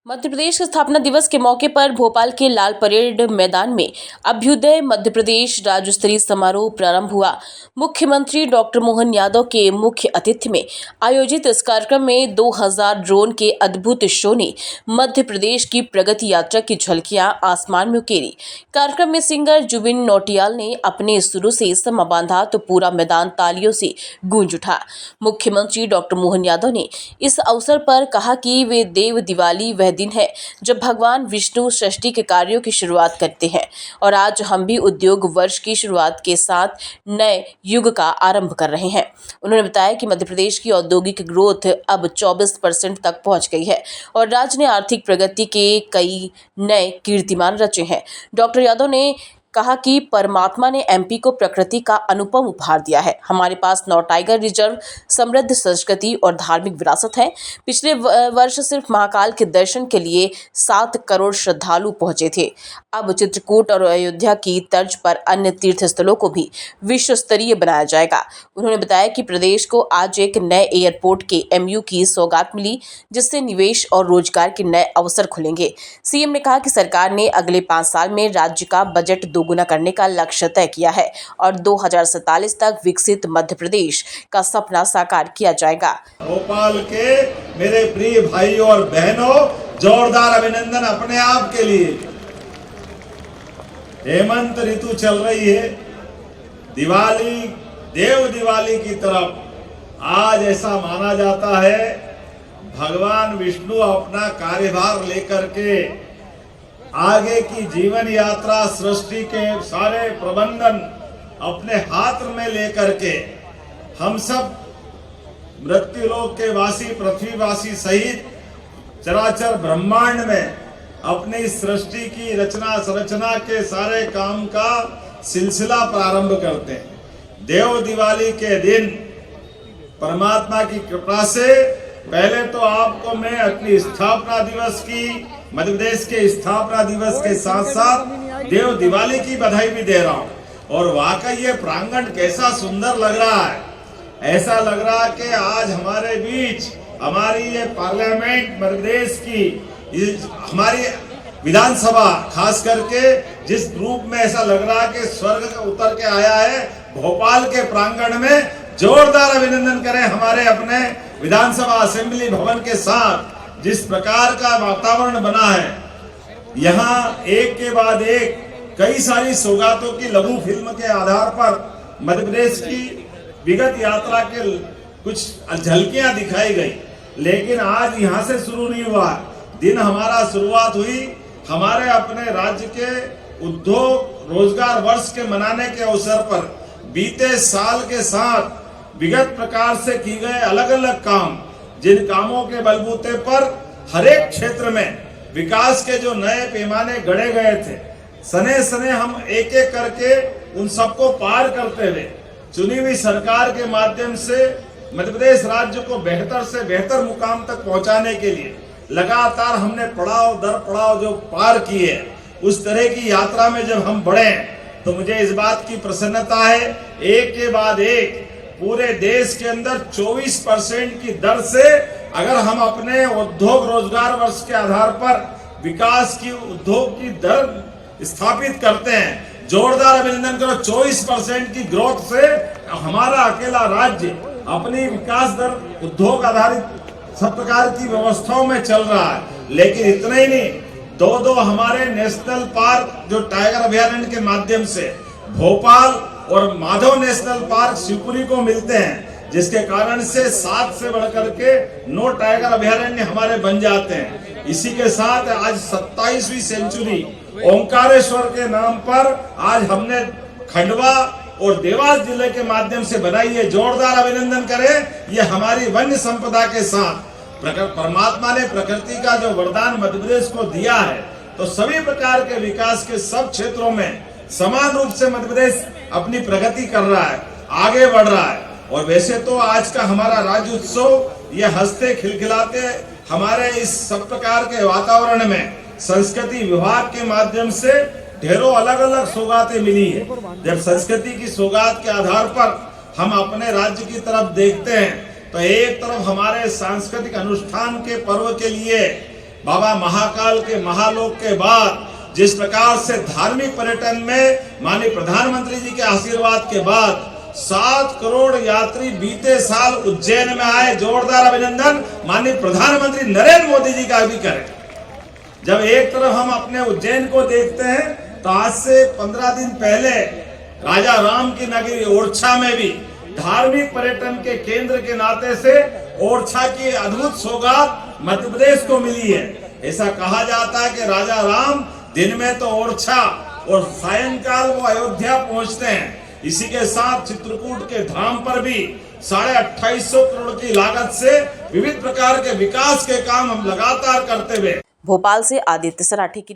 मध्य प्रदेश के स्थापना दिवस के मौके पर भोपाल के लाल परेड मैदान में अभ्युदय मध्य प्रदेश राज्य स्तरीय समारोह प्रारंभ हुआ। मुख्यमंत्री डॉक्टर मोहन यादव के मुख्य आतिथ्य में आयोजित इस कार्यक्रम में 2000 ड्रोन के अद्भुत शो ने मध्य प्रदेश की प्रगति यात्रा की झलकियां आसमान में उकेरी। कार्यक्रम में सिंगर जुबिन नौटियाल ने अपने सुरों से समा बांधा तो पूरा मैदान तालियों से गूंज उठा। मुख्यमंत्री डॉक्टर मोहन यादव ने इस अवसर पर कहा कि वे देव दिवाली वह दिन है जब भगवान विष्णु सृष्टि के कार्यों की शुरुआत करते हैं और आज हम भी उद्योग वर्ष की शुरुआत के साथ नए युग का आरंभ कर रहे हैं। उन्होंने बताया कि मध्य प्रदेश की औद्योगिक ग्रोथ अब 24% तक पहुंच गई है और राज्य ने आर्थिक प्रगति के कई नए कीर्तिमान रचे हैं। डॉक्टर यादव ने कहा कि परमात्मा ने एमपी को प्रकृति का अनुपम उपहार दिया है। हमारे पास 9 टाइगर रिजर्व, समृद्ध संस्कृति और धार्मिक विरासत है। पिछले वर्ष सिर्फ महाकाल के दर्शन के लिए 7 करोड़ श्रद्धालु पहुंचे थे। अब चित्रकूट और अयोध्या की तर्ज पर अन्य तीर्थ स्थलों को भी विश्व स्तरीय बनाया जाएगा। उन्होंने बताया कि प्रदेश को आज एक नए एयरपोर्ट के एमयू की सौगात मिली, जिससे निवेश और रोजगार के नए अवसर खुलेंगे। सीएम ने कहा कि सरकार ने अगले 5 साल में राज्य का बजट दोगुना करने का लक्ष्य तय किया है और 2047 तक विकसित मध्य प्रदेश का सपना साकार किया जाएगा। भोपाल के मेरे प्रिय भाइयों और बहनों, जोरदार अभिनंदन अपने आप के लिए। हेमंत ऋतु चल रही है, दिवाली देव दिवाली की तरफ आज ऐसा माना जाता है भगवान विष्णु अपना कार्यभार लेकर के आगे की जीवन यात्रा सृष्टि के सारे प्रबंधन अपने हाथ में लेकर के हम सब मृत्युलोक के वासी, पृथ्वीवासी सहित चराचर ब्रह्मांड में अपनी सृष्टि की रचना संरचना के सारे काम का सिलसिला प्रारंभ करते हैं। देव दिवाली के दिन परमात्मा की कृपा से पहले तो आपको मैं अपनी स्थापना दिवस की, मध्य प्रदेश के स्थापना दिवस के साथ साथ देव दिवाली की बधाई भी दे रहा हूँ। और वाकई ये प्रांगण कैसा सुंदर लग रहा है। ऐसा लग रहा है कि आज हमारे बीच हमारी ये पार्लियामेंट मध्य प्रदेश की हमारी विधानसभा खास करके जिस रूप में ऐसा लग रहा है कि स्वर्ग का उतर के आया है भोपाल के प्रांगण में। जोरदार अभिनंदन करें हमारे अपने विधानसभा असेंबली भवन के साथ। जिस प्रकार का वातावरण बना है, यहाँ एक के बाद एक कई सारी सौगातों की लघु फिल्म के आधार पर मध्य प्रदेश की विगत यात्रा के कुछ झलकियां दिखाई गई। लेकिन आज यहाँ से शुरू नहीं हुआ दिन, हमारा शुरुआत हुई हमारे अपने राज्य के उद्योग रोजगार वर्ष के मनाने के अवसर पर। बीते साल के साथ विगत प्रकार से की गए अलग अलग काम, जिन कामों के बलबूते पर हर एक क्षेत्र में विकास के जो नए पैमाने गढ़े गए थे, सने सने हम एक एक करके उन सबको पार करते हुए चुनी हुई सरकार के माध्यम से मध्य प्रदेश राज्य को बेहतर से बेहतर मुकाम तक पहुंचाने के लिए लगातार हमने पड़ाव दर पड़ाव जो पार किए, उस तरह की यात्रा में जब हम बढ़े तो मुझे इस बात की प्रसन्नता है एक के बाद एक पूरे देश के अंदर 24% की दर से अगर हम अपने उद्योग रोजगार वर्ष के आधार पर विकास की उद्योग की दर स्थापित करते हैं। जोरदार अभिनंदन करो। 24% की ग्रोथ से हमारा अकेला राज्य अपनी विकास दर उद्योग आधारित सब प्रकार की व्यवस्थाओं में चल रहा है। लेकिन इतना ही नहीं, दो हमारे नेशनल पार्क जो टाइगर अभयारण्य के माध्यम से भोपाल और माधव नेशनल पार्क शिवपुरी को मिलते हैं, जिसके कारण से 7 से बढ़कर के 9 टाइगर अभयारण्य हमारे बन जाते हैं। इसी के साथ आज 27वीं सेंचुरी ओंकारेश्वर के नाम पर आज हमने खंडवा और देवास जिले के माध्यम से बनाई है। जोरदार अभिनंदन करें। ये हमारी वन्य संपदा के साथ परमात्मा ने प्रकृति का जो वरदान मध्य प्रदेश को दिया है, तो सभी प्रकार के विकास के सब क्षेत्रों में समान रूप से मध्य प्रदेश अपनी प्रगति कर रहा है, आगे बढ़ रहा है। और वैसे तो आज का हमारा राज्य उत्सव ये हंसते खिलखिलाते हमारे इस सब प्रकार के वातावरण में संस्कृति विभाग के माध्यम से ढेरों अलग अलग सौगातें मिली है। जब संस्कृति की सौगात के आधार पर हम अपने राज्य की तरफ देखते हैं तो एक तरफ हमारे सांस्कृतिक अनुष्ठान के पर्व के लिए बाबा महाकाल के महालोक के बाद जिस प्रकार से धार्मिक पर्यटन में माननीय प्रधानमंत्री जी के आशीर्वाद के बाद 7 करोड़ यात्री बीते साल उज्जैन में आए, जोरदार अभिनंदन माननीय प्रधानमंत्री नरेंद्र मोदी जी का भी करें। जब एक तरफ हम अपने उज्जैन को देखते हैं तो आज से 15 दिन पहले राजा राम की नगरी ओरछा में भी धार्मिक पर्यटन के केंद्र के नाते से ओरछा की अद्भुत सौगात मध्य प्रदेश को मिली है। ऐसा कहा जाता है कि राजा राम दिन में तो ओरछा और सायंकाल वो अयोध्या पहुंचते हैं। इसी के साथ चित्रकूट के धाम पर भी 2850 करोड़ की लागत से विविध प्रकार के विकास के काम हम लगातार करते हुए। भोपाल से आदित्य सराठी की